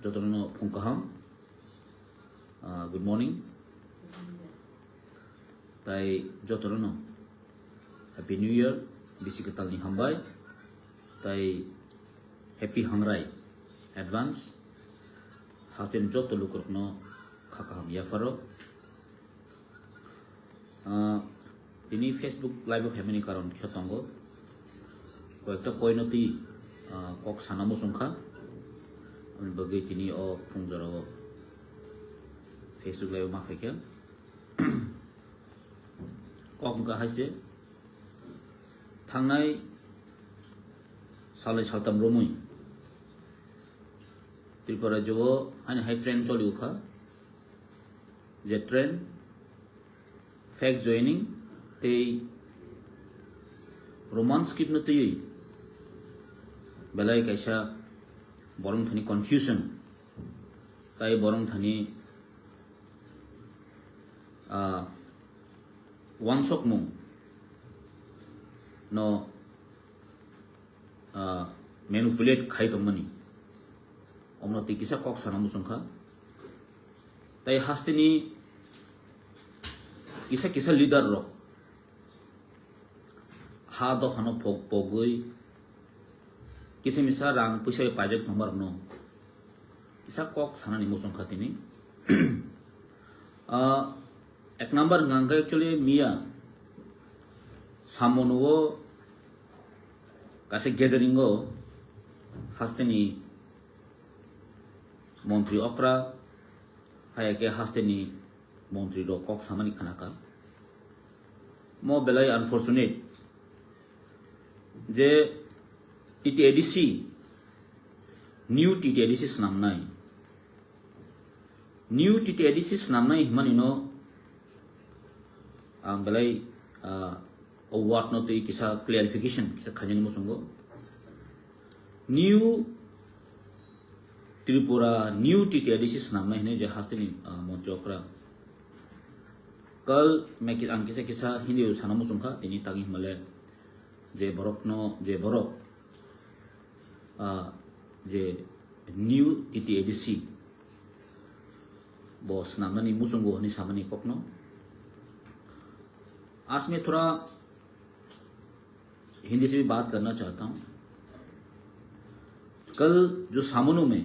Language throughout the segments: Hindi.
Jotono Punkaham. Good morning. Tai Jotono. Happy New Year. Bisikatal ni Hambai. Tai Happy Hangrai. Advance. Hasin Jotolu Kurno Kakaham Yafaro. Ini Facebook Live of Hamini Karon Kyotongo. Koekta poinoti kok sana musungka. Bagi tini pungjaro Facebook Live mafekya. Kok muka hasil. Tangai salai saltam romui. Tripura Jowo hanya high train choli ukha. Jet train. Fact joining. Te romance kit na tuyui. Belai kaisa borong thani confusion. Tai borong thani one sok mung no manipulate khai to mani. Omno te kisa kok sana musungkha. Tai hastini kisa leader ro. Ha do hano pogoi किसी मिसा रंग पुष्य पाजक थंबर नो किसा कॉक साना निमोसों खाती नहीं एक नंबर गंगा एक्चुअली मिया सामोनुओ कैसे गैदरिंगो हस्ते नी मंत्री अक्रा है के हस्ते नी मंत्री रो कॉक सामानी खाना का मो बेलाई अनफॉर्चुनेट जे TTADC new TTADC namnai new TTADC namnai himanino belai award no tei kisa clarification kisa khajani musungo new Tripura new TTADC namnai ne je hastini monjokra kal मैं अंकित से किसा हिंदी साना मुसुंखा तिनी तागी हिमालय जे बरक नो जे बरक जे न्यू TTADC बॉस नामनी मुसुंगो हनी सामनी कोकनो आज मैं थोड़ा हिंदी से भी बात करना चाहता हूँ कल जो सामनों में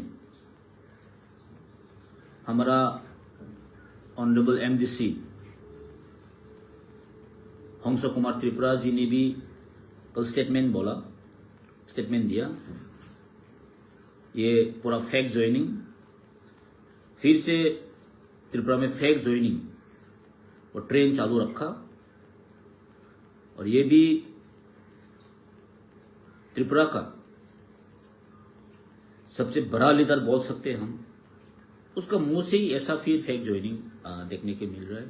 हमारा ऑनरेबल MDC हंस कुमार त्रिपुरा जी ने भी कल स्टेटमेंट दिया ये पूरा फेक ज्वाइनिंग फिर से त्रिपुरा में फेक ज्वाइनिंग और ट्रेन चालू रखा और ये भी त्रिपुरा का सबसे बड़ा लीडर बोल सकते हैं हम उसका मुंह से ही ऐसा फिर फेक ज्वाइनिंग देखने के मिल रहा है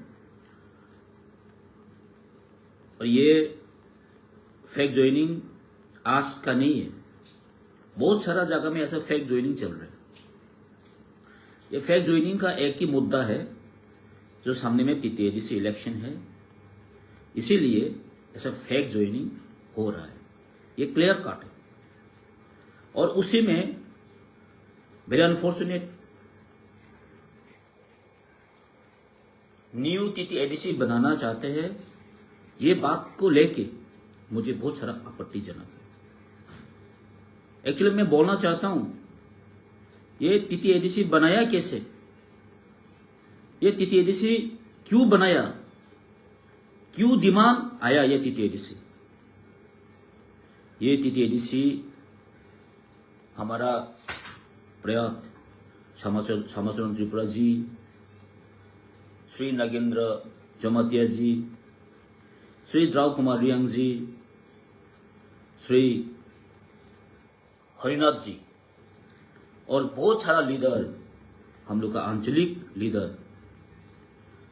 और ये फेक ज्वाइनिंग आज का नहीं है बहुत सारा जगह में ऐसा फेक ज्वाइनिंग चल रहा है ये फेक ज्वाइनिंग का एक ही मुद्दा है जो सामने में TTADC इलेक्शन है इसीलिए ऐसा फेक ज्वाइनिंग हो रहा है ये क्लियर कट है और उसी में वेरी अनफॉर्चुनेट न्यू TTADC बनाना चाहते हैं ये बात को लेके मुझे बहुत सारा आपत्तिजनक है एक्चुअली मैं बोलना चाहता हूं ये TTADC बनाया कैसे ये TTADC क्यों बनाया क्यों डिमांड आया ये TTADC हमारा प्रयात समाचरण त्रिपुरा जी श्री नागेंद्र जमातिया जी श्री द्राव कुमार रियांग जी श्री हरिनाथ जी और बहुत सारा लीडर हम लोग का आंचलिक लीडर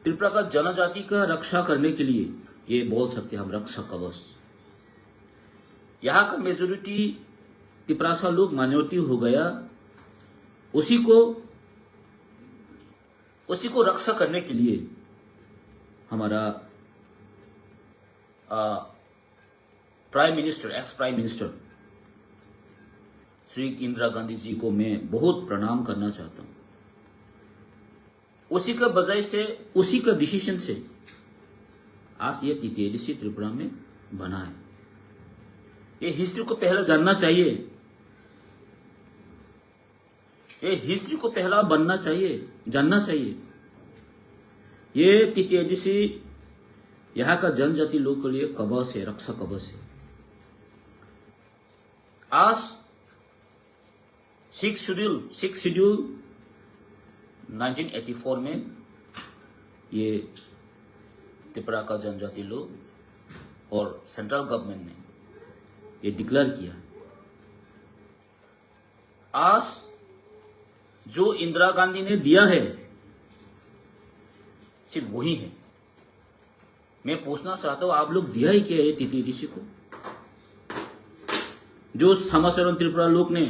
त्रिपुरा का जनजाति का रक्षा करने के लिए ये बोल सकते हैं हम रक्षा कवच यहाँ का मेजोरिटी त्रिपुरा लोग माइनॉरिटी हो गया उसी को रक्षा करने के लिए हमारा prime minister ex prime minister Shri Indira Gandhi ji को मैं बहुत प्रणाम करना चाहता हूं। उसी का बजाय से, उसी का डिसीजन से आज ये TTADC त्रिपुरा में बना है। ये हिस्ट्री को पहला जानना चाहिए, ये हिस्ट्री को पहला बनना चाहिए, जानना चाहिए। ये TTADC यहाँ का जनजाति लोग के लिए कवच है, रक्षा कवच है। आज सिक्स शेड्यूल 1984 में ये त्रिपुरा का जनजाति लोग और सेंट्रल गवर्नमेंट ने ये डिक्लेयर किया। आज जो इंदिरा गांधी ने दिया है सिर्फ वही है। मैं पूछना चाहता हूं, आप लोग दिया ही क्या है TTADC को? जो समाचरण त्रिपुरा लोग ने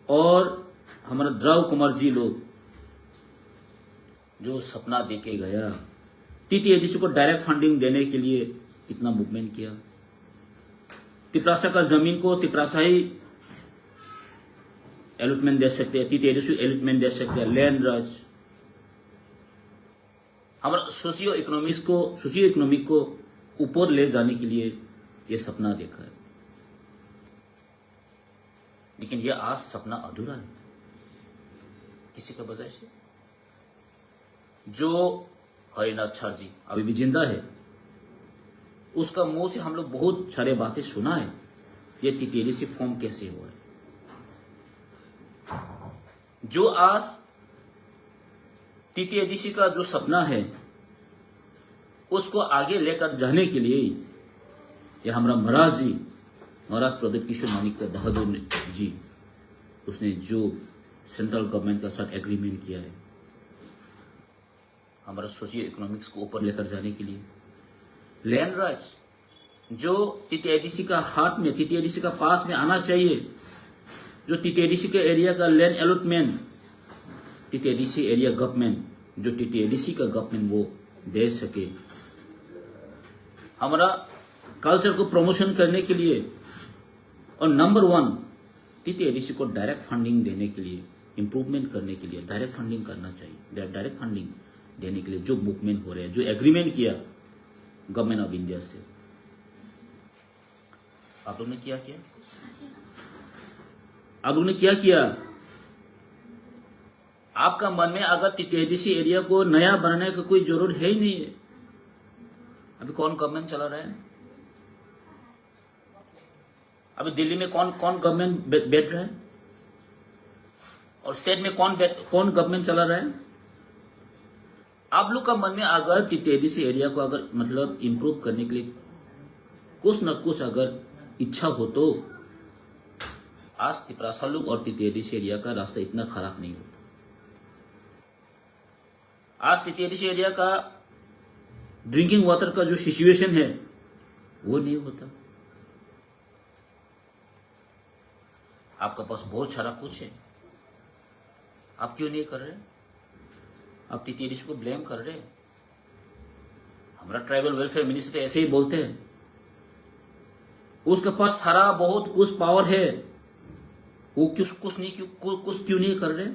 और हमारा द्रव कुमार जी लोग जो सपना देके गया, TTADC को डायरेक्ट फंडिंग देने के लिए कितना मूवमेंट किया। तिपरासा का जमीन को तिपरासा ही अलॉटमेंट दे सकते हैं, TTADC अलॉटमेंट दे सकते हैं, लैंड राज। हमारा सोशियो इकोनॉमिक को ऊपर ले जाने के लिए ये सपना देखा है, लेकिन यह आज सपना अधूरा है किसी का वजह से। जो हरिनाथ सर जी अभी भी जिंदा है, उसका मुंह से हम लोग बहुत सारे बातें सुना है, ये TTADC फॉर्म कैसे हुआ है। जो आज TTADC का जो सपना है उसको आगे लेकर जाने के लिए ये हमारा महाराज प्रदीप किशोर मानिक बहादुर जी, उसने जो सेंट्रल गवर्नमेंट के साथ एग्रीमेंट किया है हमारा सोशियो इकोनॉमिक्स को ऊपर लेकर जाने के लिए। लैंड राइट्स जो TTADC का हाथ में, TTADC का पास में आना चाहिए, जो TTADC के एरिया का land allotment TTADC area government, जो TTADC का गवर्नमेंट वो दे सके। हमारा कल्चर को प्रमोशन करने के लिए और नंबर 1 TTADC को डायरेक्ट फंडिंग देने के लिए, इंप्रूवमेंट करने के लिए डायरेक्ट फंडिंग करना चाहिए। डायरेक्ट फंडिंग देने के लिए जो मूवमेंट हो रहे हैं, जो एग्रीमेंट किया गवर्नमेंट ऑफ इंडिया से, आप लोग ने क्या किया? आप लोग ने क्या किया? आपका मन में अगर TTADC एरिया को नया बनाने का कोई जरूरत है ही नहीं है। अभी कौन गवर्नमेंट चला रहा है? अभी दिल्ली में कौन गवर्नमेंट बैठ रहा है और स्टेट में कौन गवर्नमेंट चला रहा है? आप लोग का मन में अगर TTADC एरिया को अगर मतलब इंप्रूव करने के लिए कुछ न कुछ अगर इच्छा हो तो आज तिपरासा लोग और TTADC एरिया का रास्ता इतना खराब नहीं होता। आज TTADC एरिया का ड्रिंकिंग वाटर का जो सिचुएशन है वो नहीं होता। आपका पास बहुत सारा कुछ है, आप क्यों नहीं कर रहे? आप TTADC को ब्लेम कर रहे। हमारा ट्राइबल वेलफेयर मिनिस्टर ऐसे ही बोलते हैं, उसके पास सारा बहुत कुछ पावर है, वो कुछ क्यों नहीं कर रहे?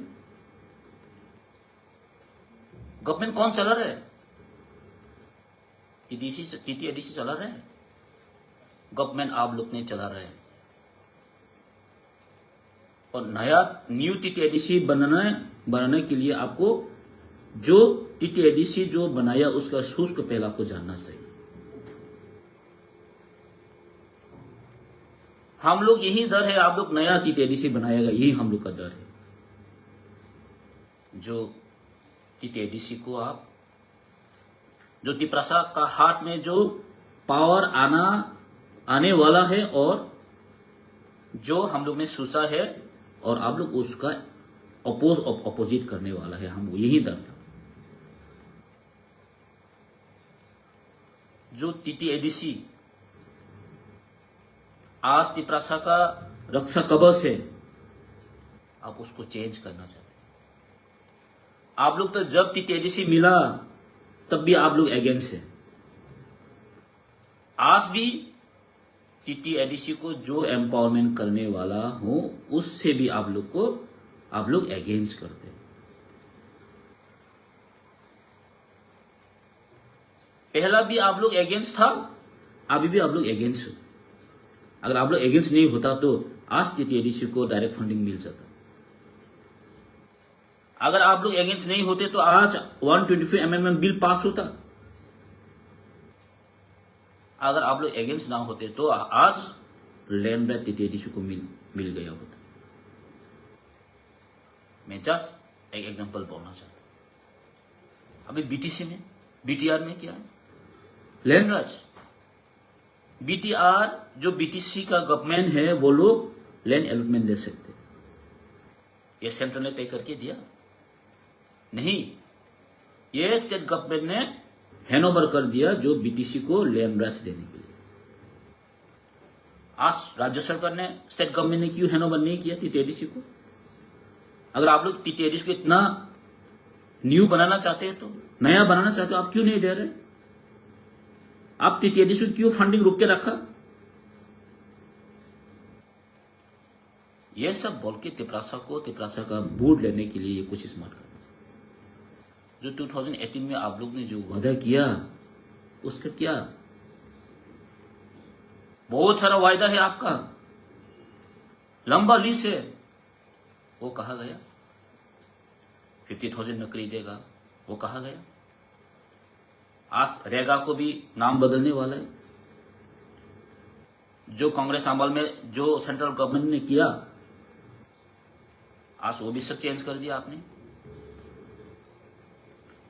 गवर्नमेंट कौन चला रहा है? TTADC चला रहा है, गवर्नमेंट आप लोग ने चला रहे हैं। और न्यू TTADC बनाने के लिए आपको जो TTADC जो बनाया उसका सोच को पहले आपको जानना चाहिए। हम लोग यही डर है, आप लोग नया TTADC बनाएगा, यही हम लोग का डर है। जो TTADC को आप जो तिपरासा का हाथ में जो पावर आने वाला है और जो हम लोग ने सोचा है और आप लोग उसका अपोजिट करने वाला है, हम यही डर था। जो TTADC आज तिपरासा का रक्षा कवच है, आप उसको चेंज करना चाहते हैं। आप लोग तो जब TTADC मिला तब भी आप लोग अगेंस्ट है, आज भी टीटीएडीसी को जो एम्पावरमेंट करने वाला हूं उससे भी आप लोग अगेंस्ट करते हैं। पहला भी आप लोग अगेंस्ट था, अभी भी आप लोग अगेंस्ट हो। अगर आप लोग अगेंस्ट नहीं होता तो आज टीटीएडीसी को डायरेक्ट फंडिंग मिल जाता। अगर आप लोग अगेंस्ट नहीं होते तो आज 125 अमेंडमेंट बिल पास होता। अगर आप लोग अगेंस्ट ना होते तो आज लैंड राइट टीटीएडीसी को मिल गया होता। मैं जस्ट एक एग्जांपल बोलना चाहता हूं। अभी बीटीसी में, बीटीआर में क्या है? Land rights. बीटीआर जो बीटीसी का गवर्नमेंट है वो लोग लैंड अलॉटमेंट दे सकते। ये सेंट्रल ने तय करके दिया नहीं, ये स्टेट गवर्नमेंट ने हैंडओवर कर दिया जो बीटीसी को लैंड राइट्स देने के लिए। आज राज्य सरकार ने, स्टेट गवर्नमेंट ने क्यों हैंडओवर नहीं किया टीटीएडीसी को? अगर आप लोग टीटीएडीसी को इतना न्यू बनाना चाहते हैं, तो नया बनाना चाहते हो, आप क्यों नहीं दे रहे? आप टीटीएडीसी को क्यों फंडिंग रोक के रखा? यह सब बोल के तिपरासा का बूट लेने के लिए ये कोशिश मत करना। जो 2018 में आप लोग ने जो वादा किया उसका क्या? बहुत सारा वायदा है आपका, लंबा लिस्ट है, वो कहा गया। 50,000 नौकरी देगा, वो कहा गया। आज रेगा को भी नाम बदलने वाला है। जो कांग्रेस अमल में जो सेंट्रल गवर्नमेंट ने किया, आज वो भी सब चेंज कर दिया आपने।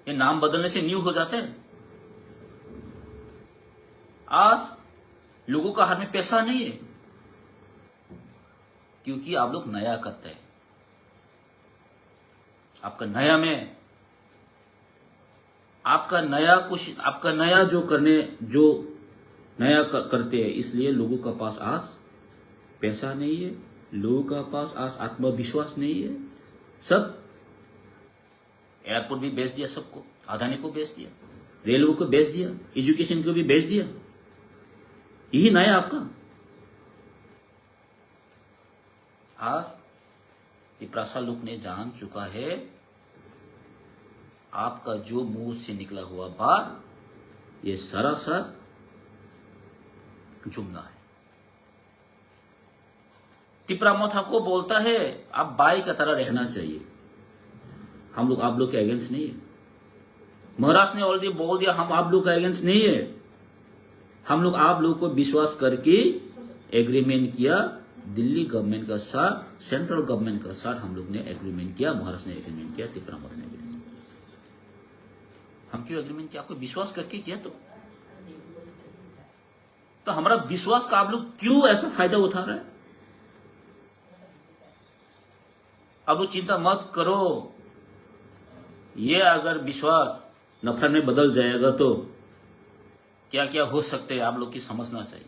ये नाम बदलने से न्यू हो जाते हैं। आज लोगों का हाथ में पैसा नहीं है क्योंकि आप लोग नया करते हैं। आपका नया जो नया करते हैं, इसलिए लोगों का पास आज पैसा नहीं है, लोगों का पास आज आत्मविश्वास नहीं है। सब एयरपोर्ट भी बेच दिया, सबको, अदानी को बेच दिया, रेलवे को बेच दिया, एजुकेशन को भी बेच दिया। यही नया आपका। आज तिपरासा लोग ने जान चुका है आपका जो मुंह से निकला हुआ बात ये सरासर जुमला है। तिपरामोथा को बोलता है आप बाई का तरह रहना चाहिए। हम लोग आप लोग के अगेंस्ट नहीं है। महाराष्ट्र ने ऑलरेडी बोल दिया हम आप लोग के अगेंस्ट नहीं है। हम लोग आप लोग को विश्वास करके एग्रीमेंट किया, दिल्ली गवर्नमेंट का साथ, सेंट्रल गवर्नमेंट का साथ हम लोग ने एग्रीमेंट किया, महाराष्ट्र ने एग्रीमेंट किया, तिपरामोथा ने एग्रीमेंट किया। हम क्यों एग्रीमेंट किया? आपको विश्वास करके किया। तो हमारा विश्वास का आप लोग क्यों ऐसा फायदा उठा रहे हैं? अब चिंता मत करो, ये अगर विश्वास नफरत में बदल जाएगा तो क्या क्या हो सकते हैं आप लोग की समझना चाहिए।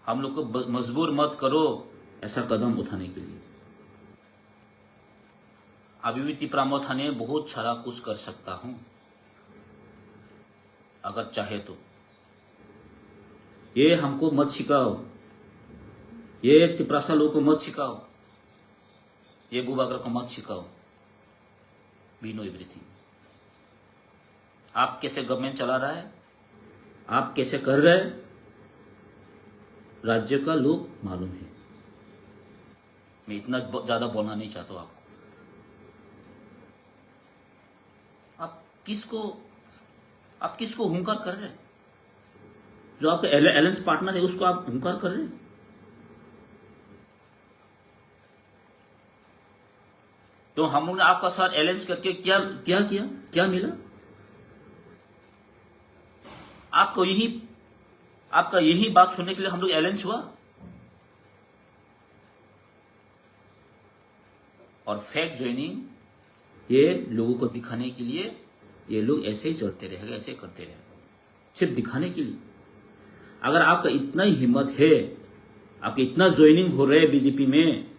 हम लोग को मजबूर मत करो ऐसा कदम उठाने के लिए। अभी भी तिपरामोथा ने बहुत सारा कुछ कर सकता हूं अगर चाहे तो। ये हमको मत सिखाओ, ये तिपरासा लोगों को मत सिखाओ, ये बुबाकर को मत सिखाओ। We know everything. आप कैसे गवर्नमेंट चला रहा है, आप कैसे कर रहे हैं, राज्य का लोग मालूम है। मैं इतना ज्यादा बोलना नहीं चाहता हूं आपको। आप किसको हुंकार कर रहे हैं? जो आपका एलायंस पार्टनर है उसको आप हुंकार कर रहे हैं। तो हम लोग ने आपका साथ अलायंस करके क्या किया, क्या मिला? आपका यही बात सुनने के लिए हम लोग अलायंस हुआ। और फेक ज्वाइनिंग ये लोगों को दिखाने के लिए ये लोग ऐसे ही चलते रहेगा, ऐसे करते रहेगा, सिर्फ दिखाने के लिए। अगर आपका इतना ही हिम्मत है, आपके इतना ज्वाइनिंग हो रहे हैं बीजेपी में,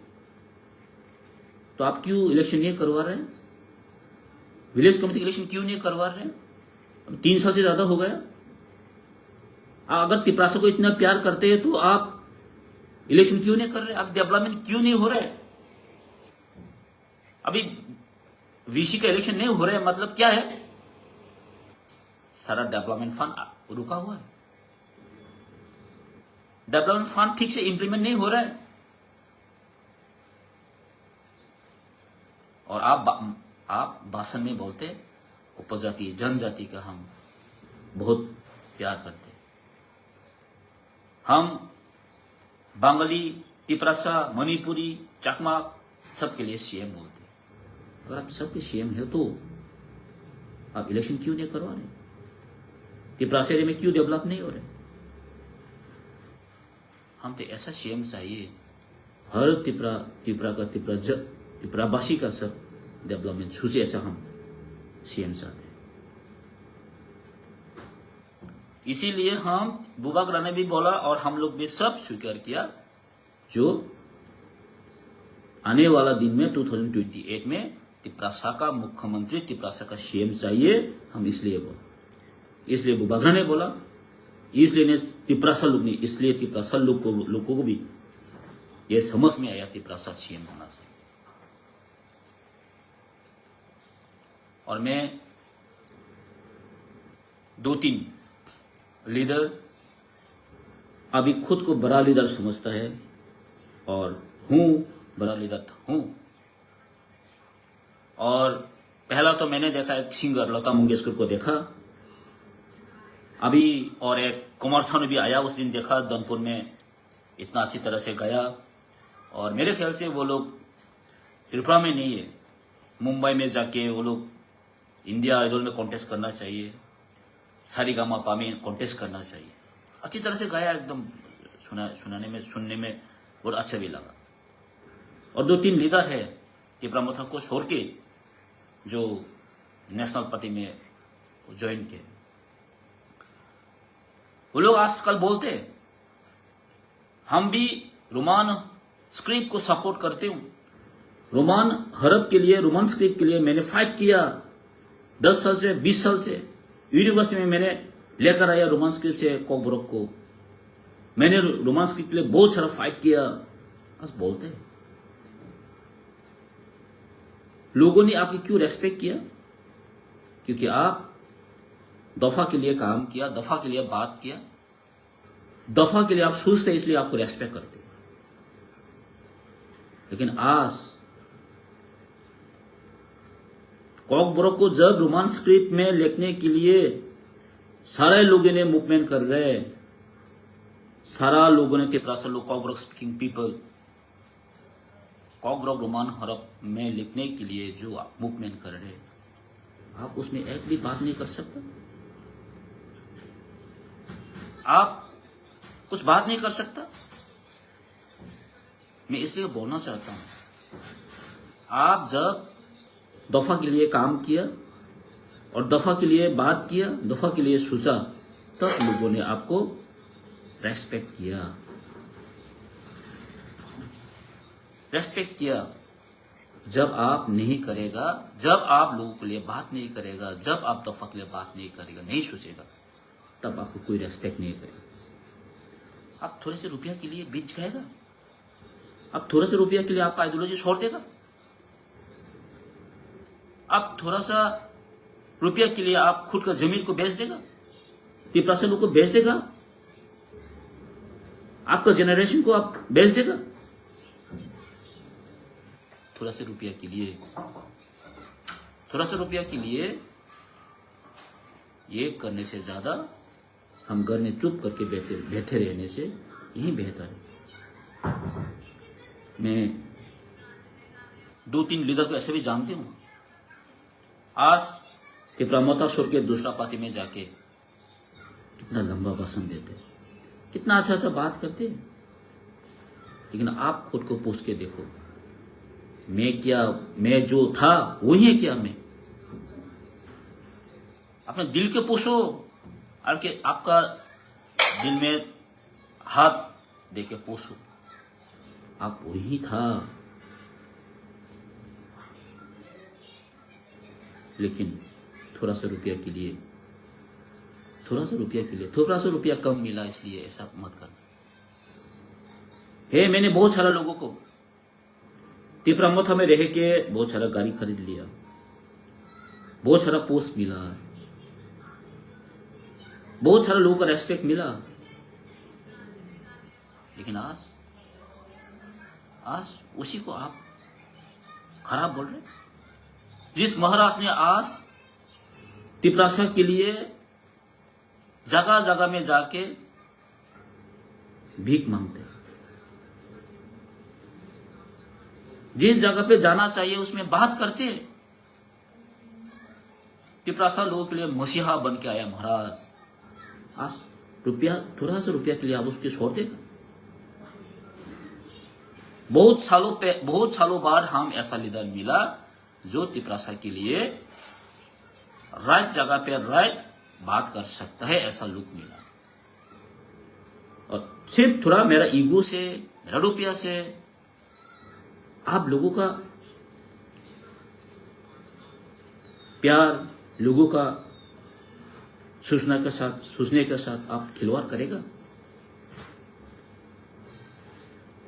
तो आप क्यों इलेक्शन नहीं करवा रहे हैं? विलेज कमेटी इलेक्शन क्यों नहीं करवा रहे हैं? अब 3 साल से ज्यादा हो गया। अगर तिपरासा को इतना प्यार करते हैं तो आप इलेक्शन क्यों नहीं कर रहे? अब डेवलपमेंट क्यों नहीं हो रहा है? अभी वीसी का इलेक्शन नहीं हो रहा है, मतलब क्या है? सारा डेवलपमेंट फंड रुका हुआ है, डेवलपमेंट फंड ठीक से इंप्लीमेंट नहीं हो रहा है। और आप भाषण में बोलते उपजाति जनजाति का हम बहुत प्यार करते, हम बंगाली, तिपरासा, मणिपुरी, चकमा सबके लिए सीएम बोलते। अगर आप सबके सीएम है तो आप इलेक्शन क्यों नहीं करवा रहे? तिपरासा एरिया में क्यों डेवलप नहीं हो रहे? हम तो ऐसा सीएम चाहिए हर तिपरावासी का सब डेवलपमेंट छूचे, ऐसा हम सीएम चाहते हैं। इसीलिए हम बुबा ग्रा ने भी बोला और हम लोग भी सब स्वीकार किया, जो आने वाला दिन में 2028 में तिपरासा का मुख्यमंत्री, तिपरासा का सीएम चाहिए। हम इसलिए बोला, इसलिए बुबा ग्रा ने बोला, इसलिए ने तिपरासा लोग नहीं, इसलिए तिपरासा लोगों को भी ये समझ में आया तिपरासा सीएम होना चाहिए। और मैं 2-3 लीडर अभी खुद को बड़ा लीडर समझता है और हूं बड़ा लीडर हूं। और पहला तो मैंने देखा एक सिंगर लता मंगेशकर को देखा अभी, और एक कुमार सानू भी आया उस दिन, देखा धनपुर में इतना अच्छी तरह से गाया। और मेरे ख्याल से वो लोग त्रिपुरा में नहीं है, मुंबई में जाके वो लोग इंडिया आइडल में कॉन्टेस्ट करना चाहिए, सारेगामापा में कॉन्टेस्ट करना चाहिए। अच्छी तरह से गाया, एकदम सुनने में बहुत अच्छा भी लगा। और 2-3 लीडर है तिपरामथा को छोड़ के जो नेशनल पार्टी में ज्वाइन किए, वो लोग आजकल बोलते हम भी रोमान स्क्रिप्ट को सपोर्ट करते हूं। रोमान हरब के लिए, रोमान स्क्रिप्ट के लिए मैंने फाइट किया 10 साल से, 20 साल से। यूनिवर्सिटी में मैंने लेकर आया रोमान स्क्रिप्ट से कॉकब्रॉक को, मैंने रोमान स्क्रिप्ट के लिए बहुत सारा फाइट किया। बस बोलते हैं। लोगों ने आपकी क्यों रेस्पेक्ट किया? क्योंकि आप दफा के लिए काम किया, दफा के लिए बात किया, दफा के लिए आप सोचते, इसलिए आपको रेस्पेक्ट करते। लेकिन आज कॉकब्रॉक को जब रोमान स्क्रिप्ट में लिखने के लिए सारे लोगों ने मूवमेंट कर रहे, सारा लोगों ने तिपरासा लोग, कॉकब्रॉक स्पीकिंग पीपल, कॉकब्रॉक रोमान हरप में लिखने के लिए जो आप मूवमेंट कर रहे, आप उसमें एक भी बात नहीं कर सकते? आप कुछ बात नहीं कर सकता? मैं इसलिए बोलना चाहता हूं, आप जब दफा के लिए काम किया और दफा के लिए बात किया, दफा के लिए सोचा, तब लोगों ने आपको रेस्पेक्ट किया, रेस्पेक्ट किया। जब आप नहीं करेगा, जब आप लोगों के लिए बात नहीं करेगा, जब आप दफा के लिए बात नहीं करेगा, नहीं सोचेगा, तब आपको कोई रेस्पेक्ट नहीं करेगा। आप थोड़े से रुपया के लिए बीच जाएगा, आप थोड़ा सा रुपया के लिए आपका आइडियोलॉजी छोड़ देगा, आप थोड़ा सा रुपया के लिए आप खुद का जमीन को बेच देगा, तिपरासा लोग को बेच देगा, आपका जनरेशन को आप बेच देगा थोड़ा सा रुपया के लिए। थोड़ा सा रुपया के लिए ये करने से ज्यादा हम घर में चुप करके बैठे रहने से यही बेहतर है। मैं 2-3 लीडर को ऐसे भी जानती हूं, आज तिपरामथा छोड़ के दूसरा पार्टी में जाके कितना लंबा भाषण देते, कितना अच्छा अच्छा बात करते, लेकिन आप खुद को पूछ के देखो, मैं जो था वही है क्या? मैं अपने दिल के पूछो, आपका दिल में हाथ देके पूछो, आप वही था। लेकिन थोड़ा सा रुपया के लिए, थोड़ा सा रुपया के लिए, थोड़ा सा रुपया कम मिला इसलिए ऐसा मत करना। है मैंने बहुत सारा लोगों को तिपरामथा में रह के बहुत सारा गाड़ी खरीद लिया, बहुत सारा पोस्ट मिला, बहुत सारा लोगों का रेस्पेक्ट मिला, लेकिन आज उसी को आप खराब बोल रहे। जिस महाराज ने आज तिपरासा के लिए जगह जगह में जाके भीख मांगते, जिस जगह पे जाना चाहिए उसमें बात करते, तिपरासा लोगों के लिए मसीहा बन के आया महाराज। आज रुपया, थोड़ा सा रुपया के लिए आप उसके छोड़ देगा। बहुत सालों बाद हम ऐसा लीडर मिला जो तिपरासा के लिए राइट जगह पे राइट बात कर सकता है, ऐसा लुक मिला। और सिर्फ थोड़ा मेरा ईगो से, मेरा रुपया से आप लोगों का प्यार, लोगों का सोचने के साथ आप खिलवाड़ करेगा।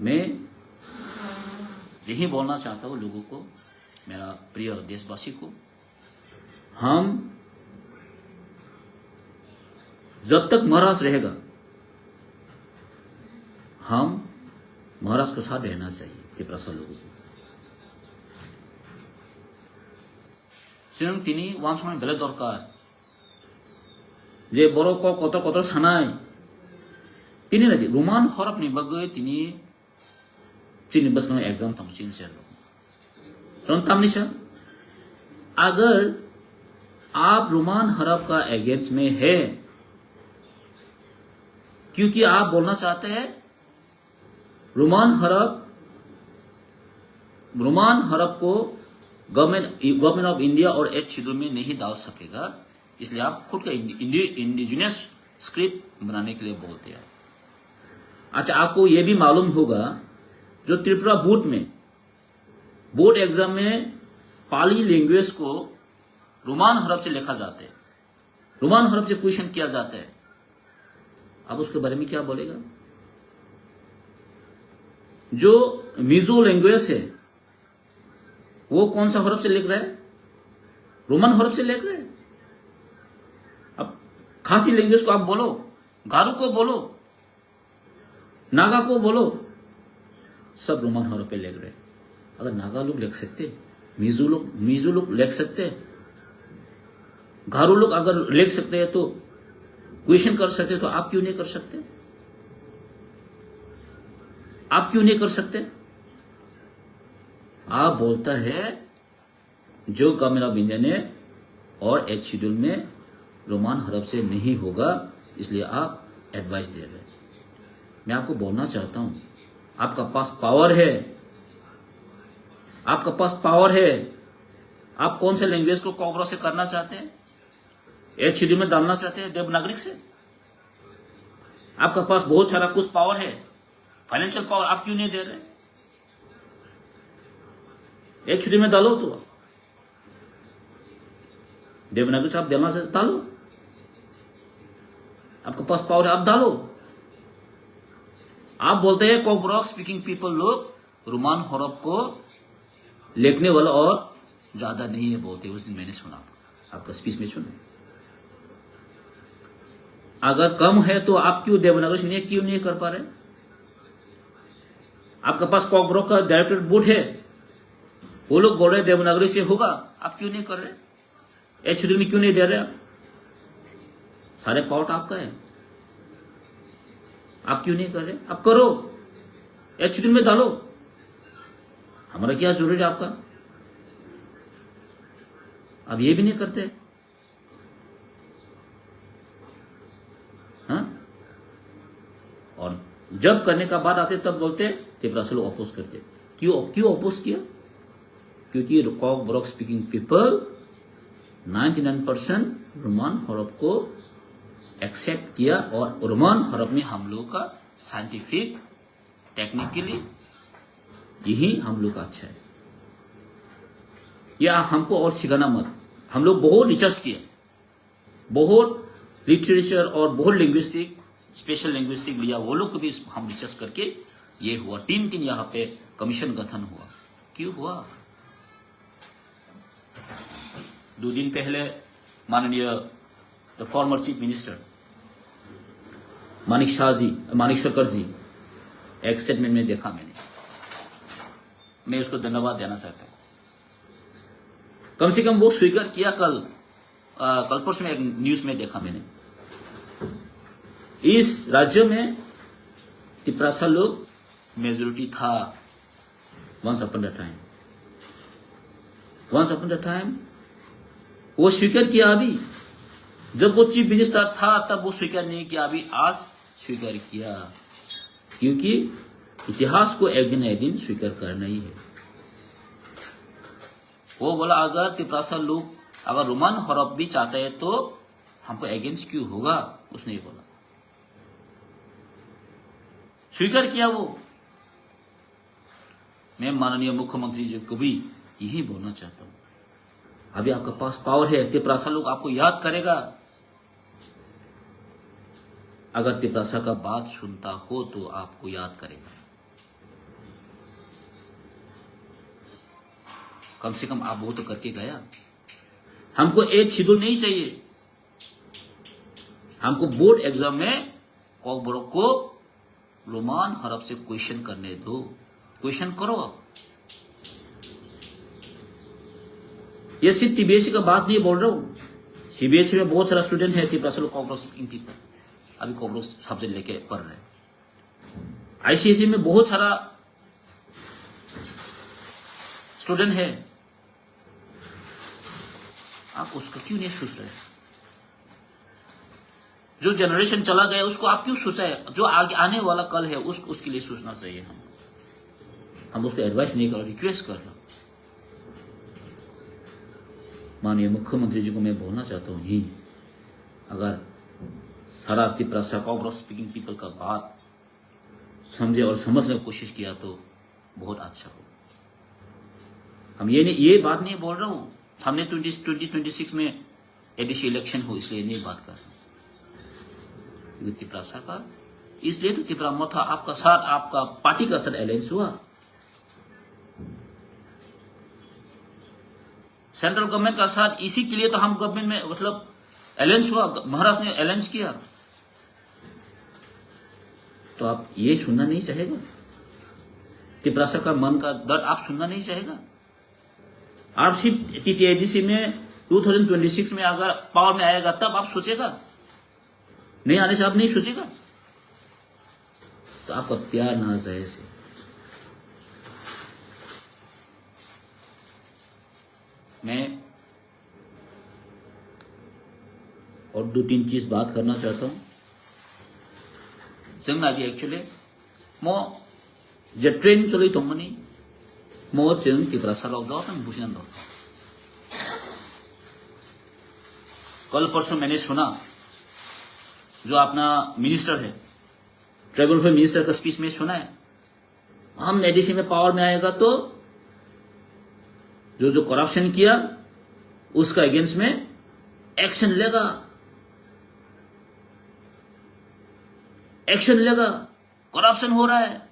मैं यही बोलना चाहता हूं लोगों को, मेरा प्रिय देशवासी को, हम जब तक महाराज रहेगा हम महाराज के साथ रहना चाहिए। तिपरासा लोगों को सिर्फ तिनी वांसों बेले दरकार जे बड़ो को कत कत सानाय तिनी नादि रोमान हरफनि बागै तिनी चिनी बसनो एग्जाम तमसिन से तामनिसा। अगर आप रोमान हरफ का अगेंस्ट में है क्योंकि आप बोलना चाहते हैं रोमान हरफ को गवर्नमेंट ऑफ इंडिया और 8 शेड्यूल में नहीं डाल सकेगा, इसलिए आप खुद का इंडिजिनियस स्क्रिप्ट बनाने के लिए बोलते हैं। अच्छा, आपको यह भी मालूम होगा जो त्रिपुरा बोर्ड एग्जाम में पाली लैंग्वेज को रोमान हरफ से लिखा जाता है, रोमान हरफ से क्वेश्चन किया जाता है, आप उसके बारे में क्या बोलेगा? जो मिजो लैंग्वेज है वो कौन सा हरफ से लिख रहा है? रोमन हरफ से लिख रहा है। अब खासी लैंग्वेज को आप बोलो, गारो को बोलो, नागा को बोलो, सब रोमन हरफ पे लिख रहे हैं। अगर नागा लोग लिख सकते, मिजो लोग लिख सकते, गारो लोग अगर लिख सकते हैं तो क्वेश्चन कर सकते, तो आप क्यों नहीं कर सकते? आप क्यों नहीं कर सकते? आप बोलता है जो गवर्नमेंट ऑफ इंडिया ने और 8 शेड्यूल में रोमान हरफ से नहीं होगा, इसलिए आप एडवाइस दे रहे हैं। मैं आपको बोलना चाहता हूं, आपका पास पावर है, आपका पास पावर है। आप कौन से लैंग्वेज को कॉपरों से करना चाहते हैं? 8 शेड्यूल में डालना चाहते हैं देवनागरिक से? आपका पास बहुत सारा कुछ पावर है, फाइनेंशियल पावर, आप क्यों नहीं दे रहे? 8 शेड्यूल में डालो, तो देवनागरिक से आप देना से डालो, आपके पास पावर है, आप डालो। आप बोलते हैं कॉकब्रॉक स्पीकिंग पीपल लोग रोमान हरफ को लिखने वाला और ज्यादा नहीं है बोलते। उस दिन मैंने सुना आपका स्पीच में सुना। अगर कम है तो आप क्यों देवनागरी से क्यों नहीं कर पा रहे? आपके पास कॉकब्रॉक का डायरेक्टर बोर्ड है, वो लोग बोल रहे देवनागरी से होगा, आप क्यों नहीं कर रहे? 8 शेड्यूल में क्यों नहीं दे रहे आप? सारे पावर आपका है, आप क्यों नहीं कर रहे? आप करो, 8 शेड्यूल में डालो, हमारा क्या जरूरी है आपका? अब ये भी नहीं करते। हाँ? और जब करने का बात आते तब बोलते त्रिपुरा से लोग अपोज करते। क्यों अपोज किया? क्योंकि कॉकब्रॉक स्पीकिंग पीपल 99% रोमान हरफ को एक्सेप्ट किया, और रोमान हरफ में हम लोग का साइंटिफिक टेक्निकली यही हम लोग का अच्छा है। या हमको और सिखाना मत। हम लोग बहुत रिसर्च किए, बहुत लिटरेचर और बहुत लिंग्विस्टिक, स्पेशल लिंग्विस्टिक लिया, वो लोग को भी हम रिसर्च करके ये हुआ। 3 यहाँ पे कमीशन गठन हुआ। क्यों हुआ? 2 दिन पहले माननीय the former chief minister Manik ji एक स्टेटमेंट में देखा मैं उसको धन्यवाद देना चाहता हूं। कम से कम वो स्वीकार किया। कल परसों में एक न्यूज में देखा मैंने, इस राज्य में तिपरासा लोग मेजोरिटी था वंस अपॉन द टाइम। वो स्वीकार किया। अभी जब वो चीफ मिनिस्टर था तब वो स्वीकार नहीं किया, अभी आज स्वीकार किया, क्योंकि इतिहास को एक दिन स्वीकार करना ही है। वो बोला अगर तिपरासा लोग अगर रोमन हड़प भी चाहते हैं तो हमको अगेंस्ट क्यों होगा, उसने बोला, स्वीकार किया वो। मैं माननीय मुख्यमंत्री जी को भी यही बोलना चाहता हूं, अभी आपका पास पावर है, तिपरासा लोग आपको याद करेगा। अगर तिपरासा का बात सुनता हो तो आपको याद करेगा। कम से कम आप वो तो करके गया। हमको एक शेड्यूल नहीं चाहिए, हमको बोर्ड एग्जाम में कॉकबरोक को रोमान हड़प से क्वेश्चन करने दो, क्वेश्चन करो। ये सिर्फ सीबीएसई का बात नहीं बोल रहा हूं, सीबीएसई में बहुत सारा स्टूडेंट है तिपरासा लोग कॉकबरोक स्पीकिंग पीपल, अभी कॉकबरोक सब्जेक्ट लेके पढ़ रहे हैं। आईसीएसई में बहुत सारा स्टूडेंट है, आप उसका क्यों नहीं सोच रहे? जो जनरेशन चला गया उसको आप क्यों सोचा है? जो आगे आने वाला कल है उसके लिए सोचना चाहिए। हम उसको एडवाइस नहीं कर रहे, रिक्वेस्ट कर रहे। माननीय मुख्यमंत्री जी को मैं बोलना चाहता हूं ही, अगर सारा तिपरासा कॉकबरोक स्पीकिंग पीपल का बात समझे और समझने की कोशिश किया तो बहुत अच्छा हो। हम ये बात नहीं बोल रहा हूं सामने 2026 में एडीसी इलेक्शन हो इसलिए नहीं बात कर रहा, क्योंकि तिपरासा का इसलिए तो तिपरा मथा आपका साथ, आपका पार्टी का साथ अलायंस हुआ। सेंट्रल गवर्नमेंट का साथ, इसी के लिए तो हम गवर्नमेंट में मतलब अलायंस हुआ, महाराष्ट्र ने अलायंस किया। तो आप ये सुनना नहीं चाहेगा? तिपरासा का मन का दर्द आप सुनना नहीं चाहेगा? आप सिर्फ टीटीआईडीसी में 2026 में अगर पावर में आएगा तब आप सोचेगा, नहीं आने से आप नहीं सोचेगा। तो आपका प्यार ना जाए से मैं और 2-3 चीज बात करना चाहता हूं। जोंना भी एक्चुअली मो जे ट्रेन चली थोंगनी मो जों तिपरासा लोग जाओ तंग बुझन दो। कल परसों मैंने सुना जो अपना मिनिस्टर है, ट्राइबल वेलफेयर मिनिस्टर का स्पीच में सुना है, हम एडीसी में पावर में आएगा तो जो करप्शन किया उसका अगेंस्ट में एक्शन लेगा, करप्शन हो रहा है।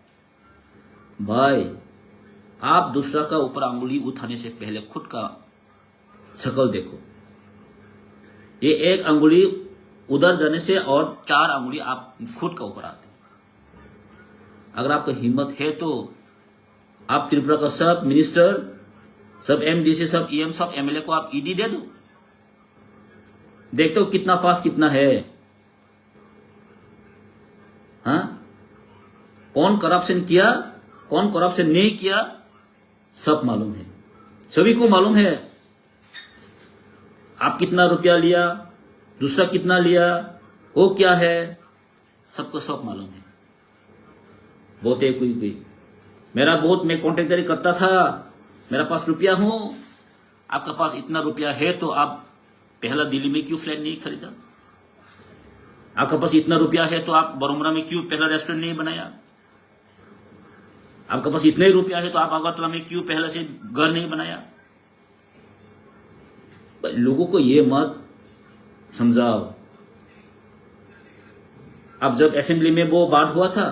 भाई आप दूसरा का ऊपर अंगुली उठाने से पहले खुद का शक्ल देखो। ये एक अंगुली उधर जाने से और 4 अंगुली आप खुद का ऊपर आते। अगर आपका हिम्मत है तो आप त्रिपुरा का सब मिनिस्टर, सब एमडीसी, सब ईएम, सब एमएलए को आप ईडी दे दो, देखते हो कितना पास कितना है। हाँ, कौन करप्शन किया, कौन करप्शन नहीं किया, सब मालूम है, सभी को मालूम है। आप कितना रुपया लिया, दूसरा कितना लिया, वो क्या है, सबको सब मालूम है। बहुत है कोई मैं कॉन्ट्रैक्टरी करता था, मेरा पास रुपया हूं, आपका पास इतना रुपया है तो आप पहला दिल्ली में क्यों फ्लैट नहीं खरीदा? आपका पास इतना रुपया है तो आप बरोमरा में क्यों पहला रेस्टोरेंट नहीं बनाया? आपके पास इतने रुपया है तो आप अगरतला में क्यों पहले से घर नहीं बनाया? लोगों को ये मत समझाओ अब जब असेंबली में वो बात हुआ था,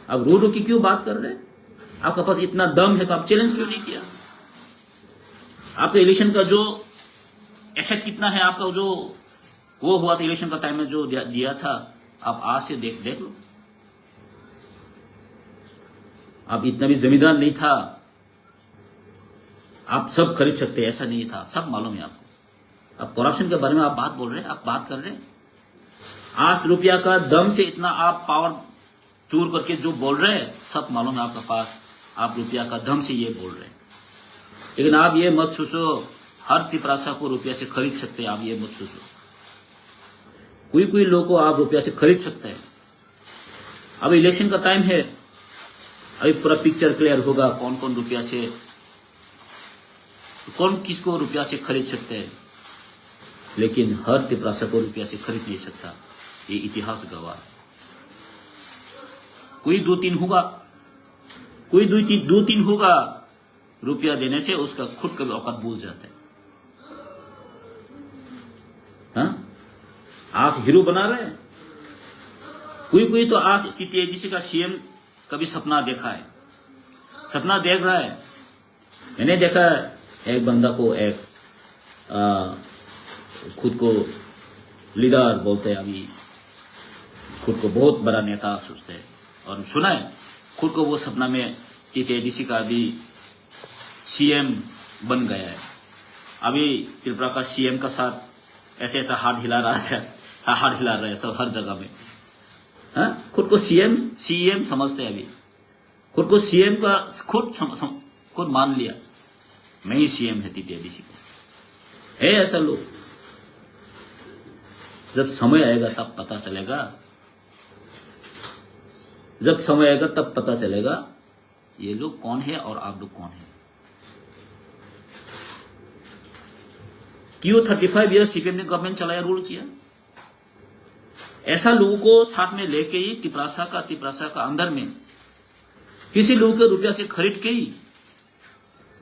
अब रो रो की क्यों बात कर रहे हैं? आपका पास इतना दम है तो आप चैलेंज क्यों नहीं किया? आपके इलेक्शन का जो एसेट कितना है, आपका जो वो हुआ था इलेक्शन का टाइम में जो दिया था, आप आज से देख लो। आप इतना भी जमींदार नहीं था, आप सब खरीद सकते, ऐसा नहीं था, सब मालूम है आपको। अब करप्शन के बारे में आप बात बोल रहे हैं, आप बात कर रहे हैं। आज रुपया का दम से इतना आप पावर चूर करके जो बोल रहे हैं, सब मालूम है आपका पास, आप रुपया का दम से ये बोल रहे हैं। लेकिन आप ये मत सोचो हर तिपरासा को रुपया से खरीद सकते हैं, आप ये मत सोचो। कोई लोग को आप रुपया से खरीद सकते हैं। अब इलेक्शन का टाइम है, अभी पूरा पिक्चर क्लियर होगा कौन कौन रुपया से, कौन किसको रुपया से खरीद सकते हैं। लेकिन हर तिपरासा को रुपया से खरीद नहीं सकता, ये इतिहास गवाह। कोई दो तीन होगा, कोई दो तीन होगा, रुपया देने से उसका खुद का भी औकात भूल जाता है। हाँ? आज हीरो बना रहे हैं। कोई तो आज टीटीआईडीसी का सीएम कभी सपना देखा है, सपना देख रहा है। मैंने देखा एक बंदा को, एक खुद को लीडर बोलते हैं, अभी खुद को बहुत बड़ा नेता सोचते हैं, और सुना है खुद को वो सपना में टीटीआईडीसी का अभी सीएम बन गया है। अभी त्रिपुरा का सीएम का साथ ऐसे ऐसा हाथ हिला रहा है, हाथ हिला रहा है सब हर जगह में। हाँ? खुद को सीएम समझते हैं। अभी खुद को सीएम का खुद मान लिया, मैं ही सीएम है टीटीआईडीसी को। है ऐसा लोग। जब समय आएगा तब पता चलेगा, जब समय आएगा तब पता चलेगा ये लोग कौन है और आप लोग कौन है। क्यों 35 ईयर सीपीएम ने गवर्नमेंट चलाया, रूल किया? ऐसा लोगों को साथ में लेके ही तिपरासा का अंदर में किसी लोगों के रुपया से खरीद के ही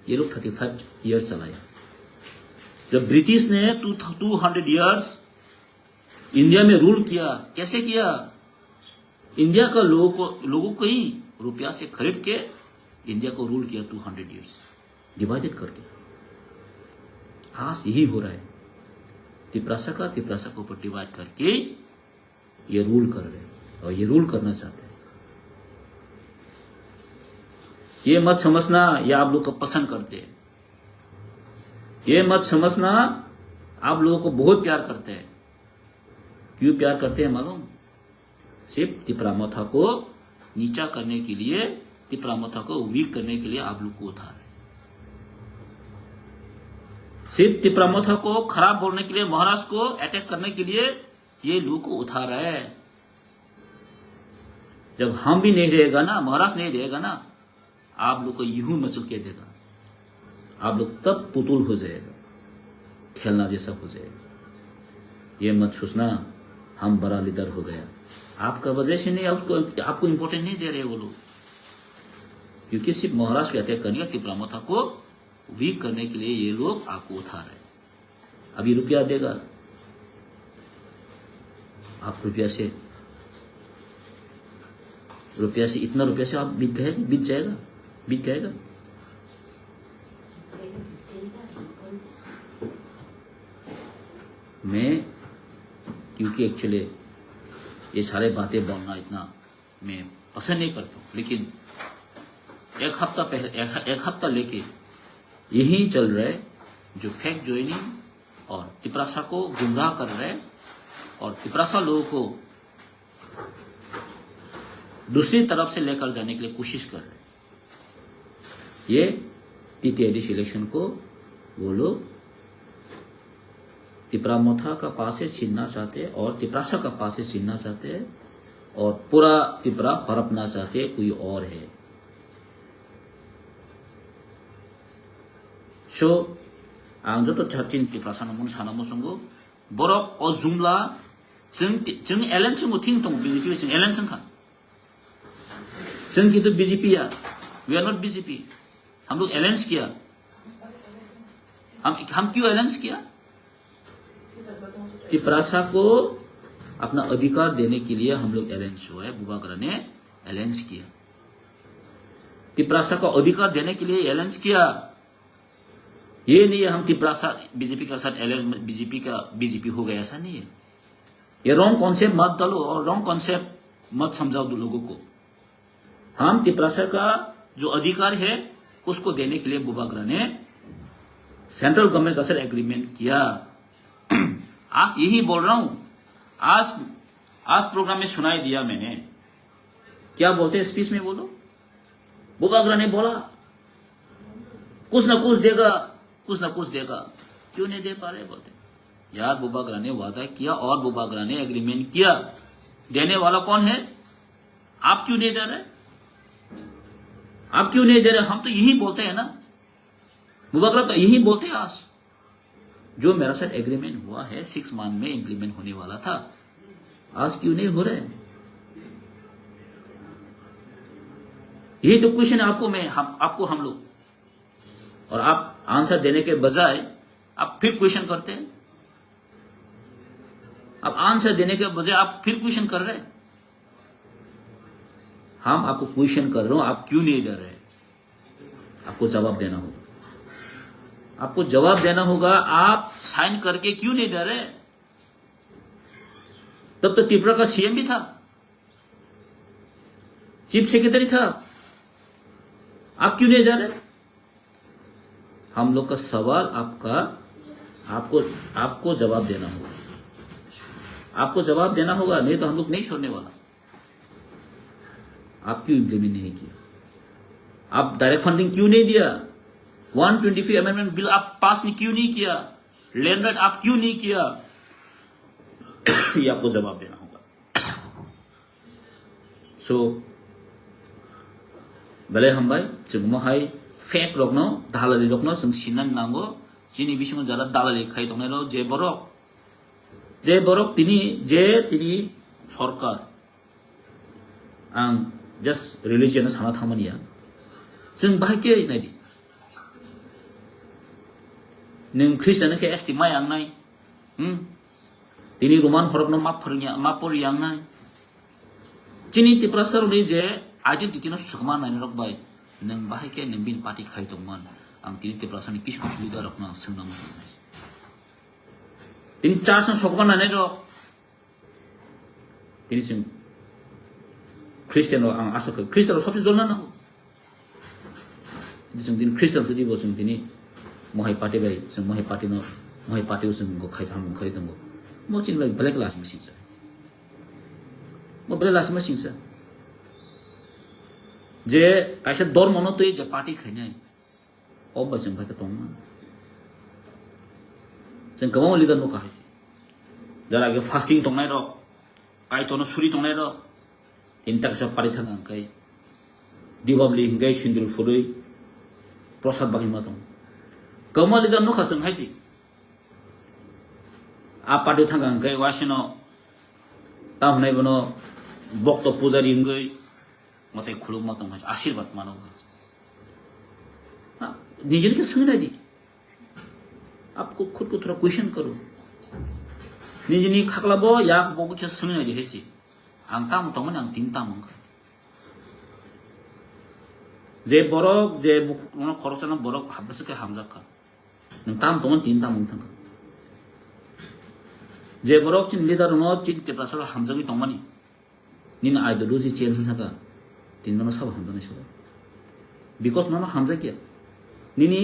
ये लोग 35 ईयर चलाया। जब ब्रिटिश ने 200 ईयर्स इंडिया में रूल किया, कैसे किया? इंडिया का लोगों को ही रुपया से खरीद के इंडिया को रूल किया 200 ईयर्स, डिवाइडेड करके। आज यही हो रहा है, तिपरासा के ऊपर डिवाइड करके ये रूल कर रहे हैं और ये रूल करना चाहते हैं। ये मत समझना ये आप लोग को पसंद करते हैं, ये मत समझना आप लोगों को बहुत प्यार करते हैं। क्यों प्यार करते हैं मालूम? सिर्फ तिपरामथा को नीचा करने के लिए, तिपरामथा को वीक करने के लिए आप लोग को उठा रहे। सिर्फ तिपरामथा को खराब बोलने के लिए, महाराष्ट्र को अटैक करने के लिए ये लोग को उठा रहा है। जब हम भी नहीं रहेगा ना, महाराष्ट्र नहीं रहेगा ना, आप लोग को यूं मचल के देगा, आप लोग तब पुतुल हो जाएगा, खेलना जैसा हो जाएगा। ये मत सोचना हम बड़ा लीडर हो गया, आपका वजह से नहीं, आपको इंपॉर्टेंट नहीं दे रहे वो लोग। क्योंकि सिर्फ महाराष्ट्र के अटैक करने, तिपरामथा को वीक करने के लिए ये लोग आपको उठा रहे। अभी रुपया देगा, आप रुपया से इतना रुपया से आप बीत जाएगा। मैं क्योंकि एक्चुअली ये सारे बातें बोलना इतना मैं पसंद नहीं करता हूँ, लेकिन एक हफ्ता लेके यही चल रहा है जो फेक ज्वाइनिंग और तिपरासा को गुमराह कर रहे हैं और तिपरासा लोगों को दूसरी तरफ से लेकर जाने के लिए कोशिश कर रहे हैं। ये टीटीआईडीसी इलेक्शन को वो लोग तिपरामथा का पास से छीनना चाहते हैं और तिपरासा का पास से छीनना चाहते हैं और पूरा तिपरा हड़पना चाहते हैं, कोई और है। So, ang joto chatchin tiprasa namun sana mo sunggo borok o jumla jeng election ting tong BJP jeng election kan jeng gitu BJP ya, we are not BJP, हम लोग अलायंस किया, हम क्यों अलायंस किया? तिपरासा को अपना अधिकार देने के लिए हम लोग अलायंस हुआ है, बुबागरा ने अलायंस किया। तिप्रासा को अधिकार देने के लिए अलायंस किया। ये नहीं है हम तिप्रासा बीजेपी का साथ बीजेपी हो गया, ऐसा नहीं है। ये रॉन्ग कॉन्सेप्ट मत डालो और रॉन्ग कॉन्सेप्ट मत समझाओ लोगों को। हम तिप्रासा का जो अधिकार है उसको देने के लिए बुबागरा ने सेंट्रल गवर्नमेंट का साथ एग्रीमेंट किया। आज यही बोल रहा हूं। आज प्रोग्राम में सुनाई दिया मैंने, क्या बोलते हैं स्पीच में, बोलो बुबागरा ने बोला कुछ ना कुछ देगा, कुछ ना कुछ देगा, क्यों नहीं दे पा रहे बोलते। यार बुबागरा ने वादा किया और बुबागरा ने एग्रीमेंट किया, देने वाला कौन है? आप क्यों नहीं दे रहे? आप क्यों नहीं दे रहे? हम तो यही बोलते हैं ना, बुबागरा तो यही बोलते हैं। आज जो मेरा साथ एग्रीमेंट हुआ है 6 मंथ में इंप्लीमेंट होने वाला था, आज क्यों नहीं हो रहे? यही तो क्वेश्चन है आपको हम लोग, और आप आंसर देने के बजाय आप फिर क्वेश्चन करते हैं। आप आंसर देने के बजाय आप फिर क्वेश्चन कर रहे हैं। हम आपको क्वेश्चन कर रहे हो, आप क्यों नहीं दे रहे? आपको जवाब देना होगा। आपको जवाब देना होगा, आप साइन करके क्यों नहीं दे रहे? तब तो त्रिपुरा का सीएम भी था, चीफ सेक्रेटरी था, आप क्यों नहीं जा रहे? हम लोग का सवाल आपको जवाब देना होगा। आपको जवाब देना होगा, नहीं तो हम लोग नहीं छोड़ने वाला। आप क्यों इंप्लीमेंट नहीं किया? आप डायरेक्ट फंडिंग क्यों नहीं दिया? 125 अमेंडमेंट बिल आप पास में क्यों नहीं किया? लैंड राइट आप क्यों नहीं किया? ये आपको जवाब देना होगा। सो बेले हमबाय जों महाय फेक रखनो दालालि रखनो जों सिनान नांगो जिनि बिसिङाव जाला दालालि खाय दंनायलो जे बरक तिनि सरकार आं जस्ट रिलिजियन साना थामानिया जों बाहायके नायदि नों ख्रिस्टानखौ एसटि मायांनाय दिनै रमान हरकनो मा परियांनाय दिनै तिप्रासारनि जे आइडेन्टिटिनो सुखमा नायनो रखबाय नों बाहायके नों बिन पार्टी खाय दंमोन आं दिनै तिप्रासारनि किसु लिडार रखनो आं सोंनांगौ जाबाय दिनै चार्चनो सुखमा नायनाय रख दिनै जों ख्रिस्टानाव आं आसा खालामो ख्रिस्टानाव सबसे जल्ला नांगौ जों दिनै ख्रिस्टानखौ दिबो जों दिनै महाय पार्टी बाय जों महाय पार्टीयाव जों खाय दंगौ mo chin lai black las machine sa mo black las machine sa je kaisa dor mono tui je party khainai ob ba jeng ba ka tong jeng kamau leader no ka haisi jara ge fasting tongnai ro kai tono suri tongnai ro tinta ka party thang kai diwali hingai sindul furui prasad bagi ma tong kamau leader no ka jeng haisi आप पार्टी थांगा गए वासिनो तामनाय बनो भक्त पुजारी गई मते खुलुम मतम है आशीर्वाद मानो हां निजे के सुना दी आपको खुद को थोड़ा क्वेश्चन करो निजे नि खाकलाबो या बगो के सुना दी हेसी आं ताम तमन आं तीन ताम जे बरक जे न खरचना बरक हाबसो के हामजाखा नों ताम तमन तीन ताम थांगा जे बरक चिन लीडर न चिन तिप्रासार हामजागि तंमानि निन आइडियोलॉजी चेंज थाका तीन न सब हामजानाय सो बिकॉज न हामजाकिया निनि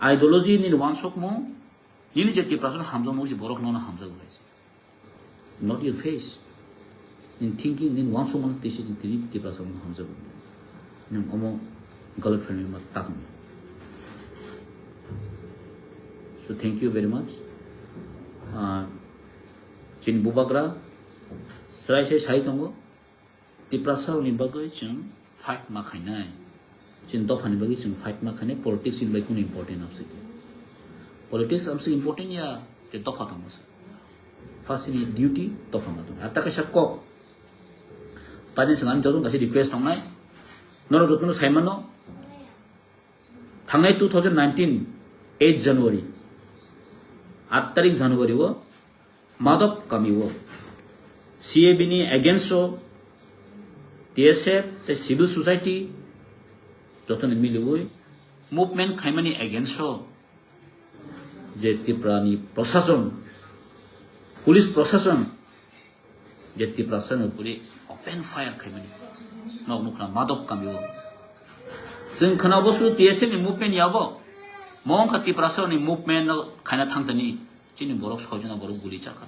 आइडियोलॉजी निन वान शक मो निनि जे तिप्रासार हामजामो जे बरक न हामजागो है not your face in thinking निन वान शक मन तिसि तिप्रासार हामजागो नों अमो गलत फहमी मत ताक so thank you very much चिन बुबागरा सराय से साइ दंगो तिप्रासारनि बागै जों फाइट मा खायनाय चिन दफानि बागै जों फाइट मा खायनाय पॉलिटिक्स इन बाय कुन इम्पोर्टेंट आपसे पॉलिटिक्स हमसे इम्पोर्टेंट या ते दफा दंगो फार्स्ट इन ड्यूटी दफा मा दं आता कैसा को पानि संगान जदों गासै रिक्वेस्ट दंनाय नरो जतनो साइमानो थांनाय 2019 8 जनवरी 8 तारिख जनवरी वो माधव कमी वो CAB ni against ro TSF te civil society joton miliboi movement khaimani against ro je Tripurani proshashan police proshashan je Tripura puri open fire khaimani nok nukna madok kamyo जों खोनाबोसु TSF ni movement yabo mong khati Tripura ni movement khaina thangtani chini borok sojuna borok guli chaka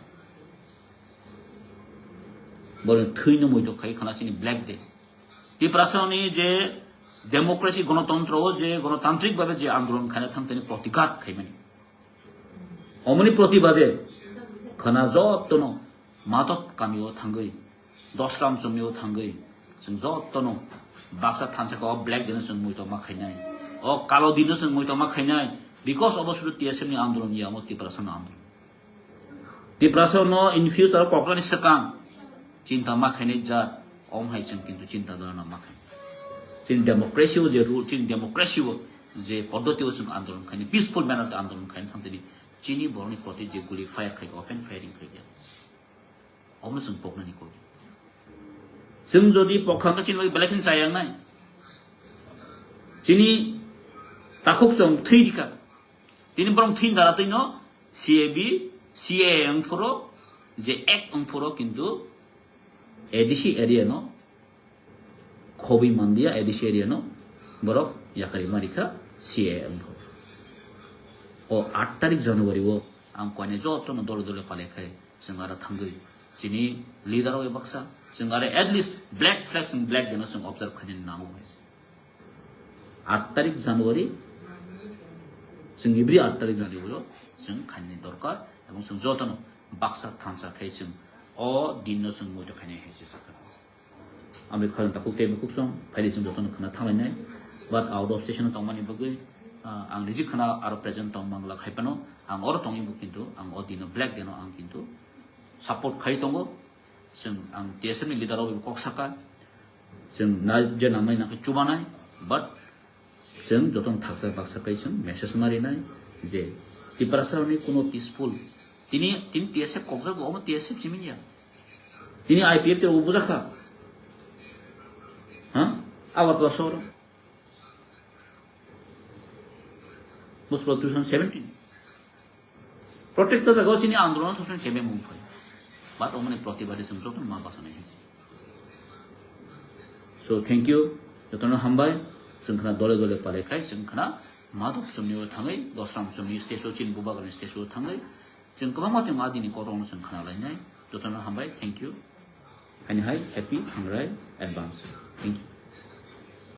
borok thino moito khai khana chini black day Tripura ni je democracy গণতন্ত্র যে গণতান্ত্রিক ভাবে যে আন্দোলন খানা থামতেনি প্রতিঘাত খাইমানি অমনি প্রতিবাদে খানা যতনো মাদক কামিও থাঙ্গই দশরাম জমিও থাঙ্গই जों যতনো বাক্সা থানসাকে অ ব্ল্যাক দিন जों মুইতো মা খাইনাই অ কালো দিন जों মুইতো মা খাইনাই বিকজ অবশ্যই TSF ni আন্দোলন ইয়ামো Tripura আন্দোলন Tripura no in future ককলানি সকাম চিন্তা মা খাইনাই যা অম হাই जों কিন্তু চিন্তা ধারণা মা খাই Chin democracy wo je rule, chin democracy wo je paddoti wo chung andolon khaini peaceful manner te andolon khaini thangteni chini borni proti je guli fire khai open firing khai ya omno chung poknani ko chung jodi pokhang ka chin wai election chayang nai chini takhuk chung thui dika tini borong thin dara tino CAB CA ang phoro je ek ang phoro kintu ADC area no Khobi mandia ADC area no borok yakari marika CAM o 8 tarik January wo ang koine joto no dol dole pale khai singara thangui chini leader oi baksa singara at least black flags and black deno sing observe khanin namu hoise 8 tarik January sing every 8 tarik January wo sing khanni dorkar ebong sing joto no baksa thansa khai sing o din no sing moito khane hesi saka আমি খান তাকু টেবি কুকসং ফাইলিসম যতন খানা থামাই নাই বাট আউট অফ স্টেশন তংমানি বগৈ আং রিজি খানা আরো প্রেজেন্ট তংমাংলা খাইপানো আং অর তংইবু কিন্তু আং অদিনো ব্ল্যাক দেনো আং কিন্তু সাপোর্ট খাই তংগো जों आं TSF ni leader oi koksakai जों na je namai na chubanai but जों jotong thaksa baksakai जों message marinai je Tripura ni kono peaceful tini TSF koksa go omo TSF jiminia tini IPF te ubujakha Awat wasoro was 2017 protect the gachini andolon soshan kebe move hoy but omne protibadi samjot ma basane hisi so thank you jotono hambai singkhana dole dole pale khai singkhana madop somni thangai dosram somni station chin bubagan station thangai singkama mate ngadini kodong singkhana lainai jotono hambai thank you and hi happy hangrai advance thank you